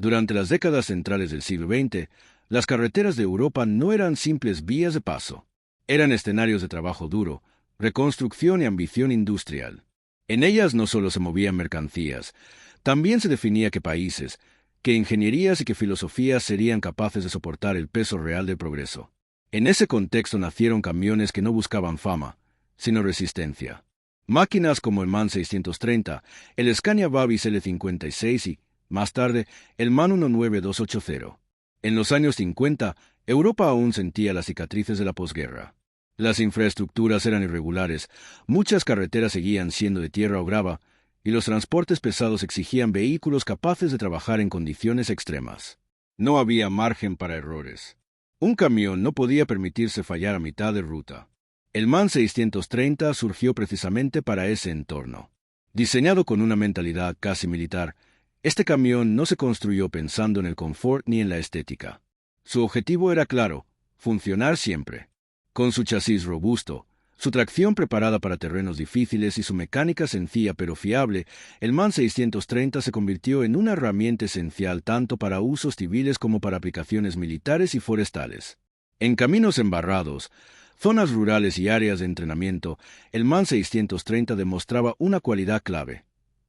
Durante las décadas centrales del siglo XX, las carreteras de Europa no eran simples vías de paso. Eran escenarios de trabajo duro, reconstrucción y ambición industrial. En ellas no solo se movían mercancías, también se definía qué países, qué ingenierías y qué filosofías serían capaces de soportar el peso real del progreso. En ese contexto nacieron camiones que no buscaban fama, sino resistencia. Máquinas como el MAN 630, el Scania Vabis L56 y, más tarde, el MAN 19280. En los años 50, Europa aún sentía las cicatrices de la posguerra. Las infraestructuras eran irregulares, muchas carreteras seguían siendo de tierra o grava, y los transportes pesados exigían vehículos capaces de trabajar en condiciones extremas. No había margen para errores. Un camión no podía permitirse fallar a mitad de ruta. El MAN 630 surgió precisamente para ese entorno. Diseñado con una mentalidad casi militar, este camión no se construyó pensando en el confort ni en la estética. Su objetivo era claro: funcionar siempre. Con su chasis robusto, su tracción preparada para terrenos difíciles y su mecánica sencilla pero fiable, el MAN 630 se convirtió en una herramienta esencial tanto para usos civiles como para aplicaciones militares y forestales. En caminos embarrados, zonas rurales y áreas de entrenamiento, el MAN 630 demostraba una cualidad clave: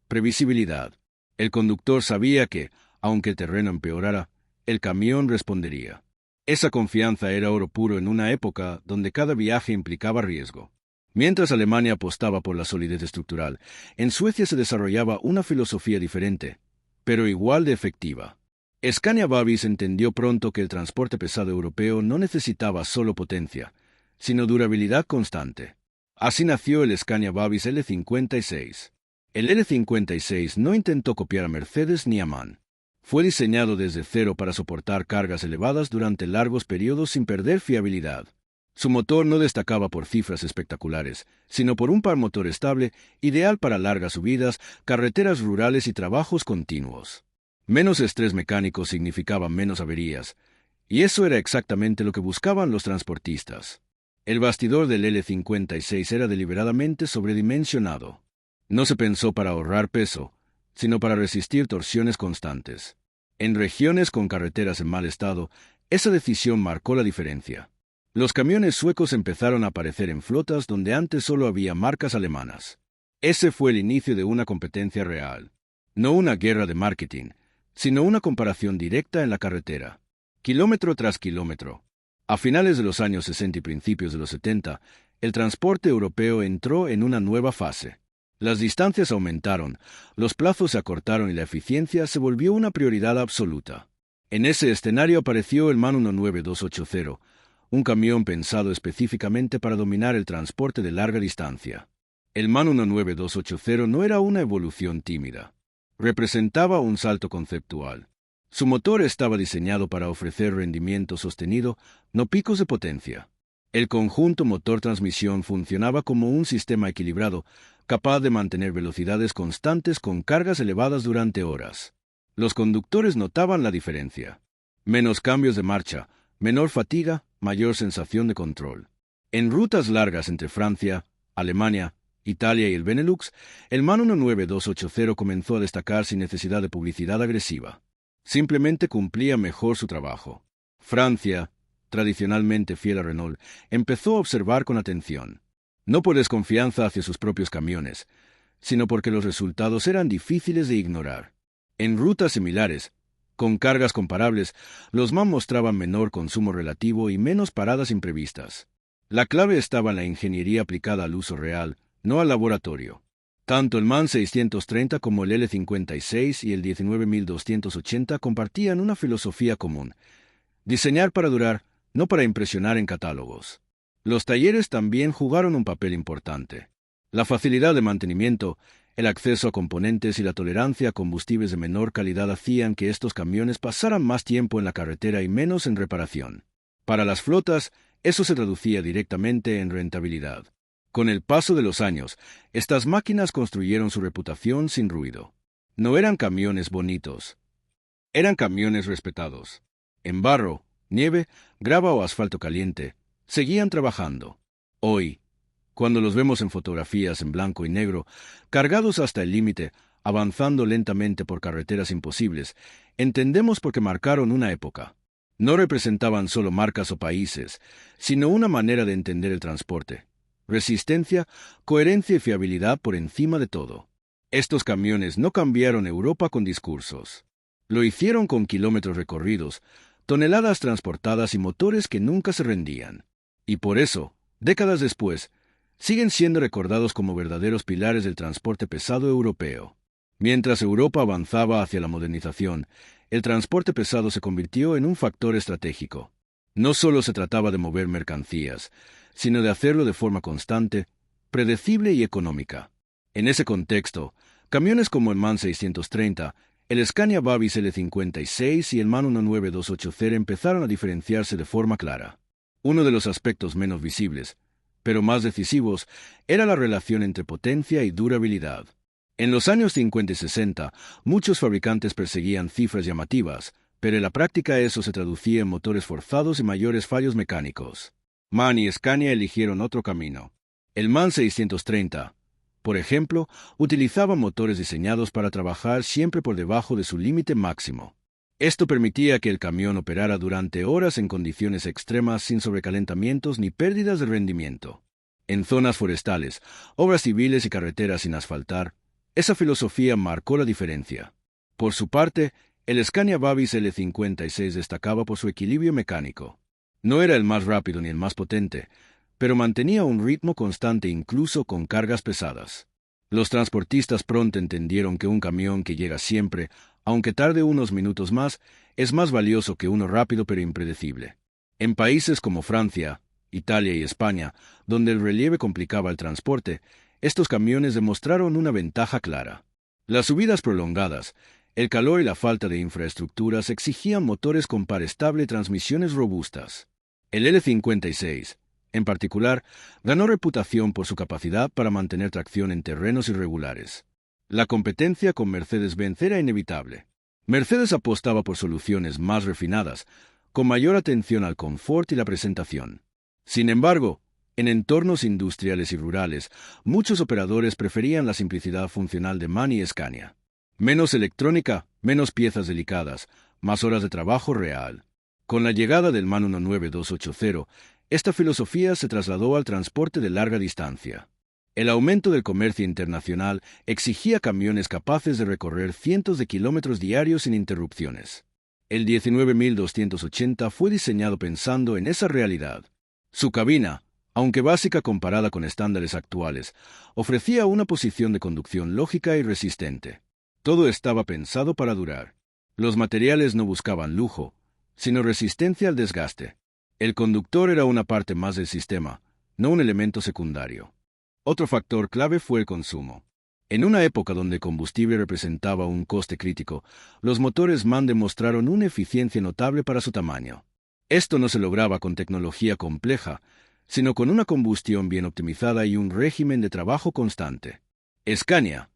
previsibilidad. El conductor sabía que, aunque el terreno empeorara, el camión respondería. Esa confianza era oro puro en una época donde cada viaje implicaba riesgo. Mientras Alemania apostaba por la solidez estructural, en Suecia se desarrollaba una filosofía diferente, pero igual de efectiva. Scania Vabis entendió pronto que el transporte pesado europeo no necesitaba solo potencia, sino durabilidad constante. Así nació el Scania Vabis L56. El L56 no intentó copiar a Mercedes ni a MAN. Fue diseñado desde cero para soportar cargas elevadas durante largos periodos sin perder fiabilidad. Su motor no destacaba por cifras espectaculares, sino por un par motor estable, ideal para largas subidas, carreteras rurales y trabajos continuos. Menos estrés mecánico significaba menos averías, y eso era exactamente lo que buscaban los transportistas. El bastidor del L56 era deliberadamente sobredimensionado. No se pensó para ahorrar peso, sino para resistir torsiones constantes. En regiones con carreteras en mal estado, esa decisión marcó la diferencia. Los camiones suecos empezaron a aparecer en flotas donde antes solo había marcas alemanas. Ese fue el inicio de una competencia real. No una guerra de marketing, sino una comparación directa en la carretera, kilómetro tras kilómetro. A finales de los años 60 y principios de los 70, el transporte europeo entró en una nueva fase. Las distancias aumentaron, los plazos se acortaron y la eficiencia se volvió una prioridad absoluta. En ese escenario apareció el MAN 19280, un camión pensado específicamente para dominar el transporte de larga distancia. El MAN 19280 no era una evolución tímida. Representaba un salto conceptual. Su motor estaba diseñado para ofrecer rendimiento sostenido, no picos de potencia. El conjunto motor-transmisión funcionaba como un sistema equilibrado, capaz de mantener velocidades constantes con cargas elevadas durante horas. Los conductores notaban la diferencia. Menos cambios de marcha, menor fatiga, mayor sensación de control. En rutas largas entre Francia, Alemania, Italia y el Benelux, el MAN 19280 comenzó a destacar sin necesidad de publicidad agresiva. Simplemente cumplía mejor su trabajo. Francia, tradicionalmente fiel a Renault, empezó a observar con atención. No por desconfianza hacia sus propios camiones, sino porque los resultados eran difíciles de ignorar. En rutas similares, con cargas comparables, los MAN mostraban menor consumo relativo y menos paradas imprevistas. La clave estaba en la ingeniería aplicada al uso real, no al laboratorio. Tanto el MAN 630 como el L56 y el 19280 compartían una filosofía común: diseñar para durar, no para impresionar en catálogos. Los talleres también jugaron un papel importante. La facilidad de mantenimiento, el acceso a componentes y la tolerancia a combustibles de menor calidad hacían que estos camiones pasaran más tiempo en la carretera y menos en reparación. Para las flotas, eso se traducía directamente en rentabilidad. Con el paso de los años, estas máquinas construyeron su reputación sin ruido. No eran camiones bonitos. Eran camiones respetados. En barro, nieve, grava o asfalto caliente, seguían trabajando. Hoy, cuando los vemos en fotografías en blanco y negro, cargados hasta el límite, avanzando lentamente por carreteras imposibles, entendemos por qué marcaron una época. No representaban solo marcas o países, sino una manera de entender el transporte. Resistencia, coherencia y fiabilidad por encima de todo. Estos camiones no cambiaron Europa con discursos. Lo hicieron con kilómetros recorridos, toneladas transportadas y motores que nunca se rendían. Y por eso, décadas después, siguen siendo recordados como verdaderos pilares del transporte pesado europeo. Mientras Europa avanzaba hacia la modernización, el transporte pesado se convirtió en un factor estratégico. No solo se trataba de mover mercancías, sino de hacerlo de forma constante, predecible y económica. En ese contexto, camiones como el MAN 630, el Scania Vabis L56 y el MAN 19280 empezaron a diferenciarse de forma clara. Uno de los aspectos menos visibles, pero más decisivos, era la relación entre potencia y durabilidad. En los años 50 y 60, muchos fabricantes perseguían cifras llamativas, pero en la práctica eso se traducía en motores forzados y mayores fallos mecánicos. MAN y Scania eligieron otro camino. El MAN 630, por ejemplo, utilizaba motores diseñados para trabajar siempre por debajo de su límite máximo. Esto permitía que el camión operara durante horas en condiciones extremas sin sobrecalentamientos ni pérdidas de rendimiento. En zonas forestales, obras civiles y carreteras sin asfaltar, esa filosofía marcó la diferencia. Por su parte, el Scania Vabis L56 destacaba por su equilibrio mecánico. No era el más rápido ni el más potente, pero mantenía un ritmo constante incluso con cargas pesadas. Los transportistas pronto entendieron que un camión que llega siempre, aunque tarde unos minutos más, es más valioso que uno rápido pero impredecible. En países como Francia, Italia y España, donde el relieve complicaba el transporte, estos camiones demostraron una ventaja clara. Las subidas prolongadas, el calor y la falta de infraestructuras exigían motores con par estable y transmisiones robustas. El L56, en particular, ganó reputación por su capacidad para mantener tracción en terrenos irregulares. La competencia con Mercedes-Benz era inevitable. Mercedes apostaba por soluciones más refinadas, con mayor atención al confort y la presentación. Sin embargo, en entornos industriales y rurales, muchos operadores preferían la simplicidad funcional de MAN y Scania. Menos electrónica, menos piezas delicadas, más horas de trabajo real. Con la llegada del MAN 19280, esta filosofía se trasladó al transporte de larga distancia. El aumento del comercio internacional exigía camiones capaces de recorrer cientos de kilómetros diarios sin interrupciones. El 19280 fue diseñado pensando en esa realidad. Su cabina, aunque básica comparada con estándares actuales, ofrecía una posición de conducción lógica y resistente. Todo estaba pensado para durar. Los materiales no buscaban lujo, sino resistencia al desgaste. El conductor era una parte más del sistema, no un elemento secundario. Otro factor clave fue el consumo. En una época donde el combustible representaba un coste crítico, los motores MAN demostraron una eficiencia notable para su tamaño. Esto no se lograba con tecnología compleja, sino con una combustión bien optimizada y un régimen de trabajo constante. Scania,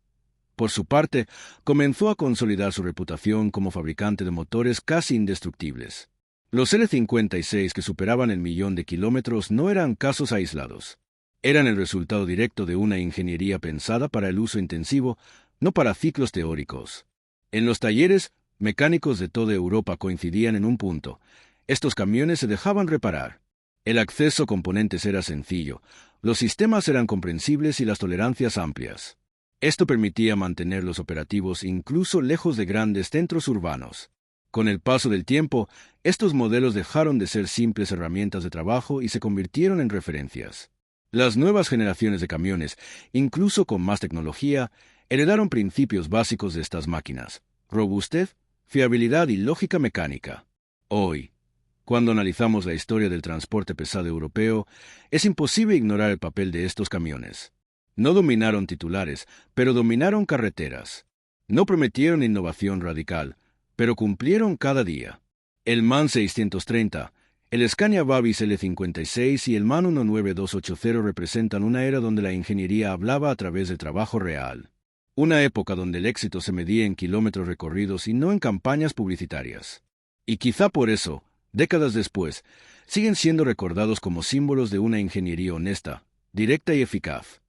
por su parte, comenzó a consolidar su reputación como fabricante de motores casi indestructibles. Los L56 que superaban el 1.000.000 de kilómetros no eran casos aislados. Eran el resultado directo de una ingeniería pensada para el uso intensivo, no para ciclos teóricos. En los talleres, mecánicos de toda Europa coincidían en un punto: estos camiones se dejaban reparar. El acceso a componentes era sencillo, los sistemas eran comprensibles y las tolerancias amplias. Esto permitía mantenerlos operativos incluso lejos de grandes centros urbanos. Con el paso del tiempo, estos modelos dejaron de ser simples herramientas de trabajo y se convirtieron en referencias. Las nuevas generaciones de camiones, incluso con más tecnología, heredaron principios básicos de estas máquinas: robustez, fiabilidad y lógica mecánica. Hoy, cuando analizamos la historia del transporte pesado europeo, es imposible ignorar el papel de estos camiones. No dominaron titulares, pero dominaron carreteras. No prometieron innovación radical, pero cumplieron cada día. El MAN 630, el Scania Vabis L56 y el MAN 19280 representan una era donde la ingeniería hablaba a través del trabajo real. Una época donde el éxito se medía en kilómetros recorridos y no en campañas publicitarias. Y quizá por eso, décadas después, siguen siendo recordados como símbolos de una ingeniería honesta, directa y eficaz.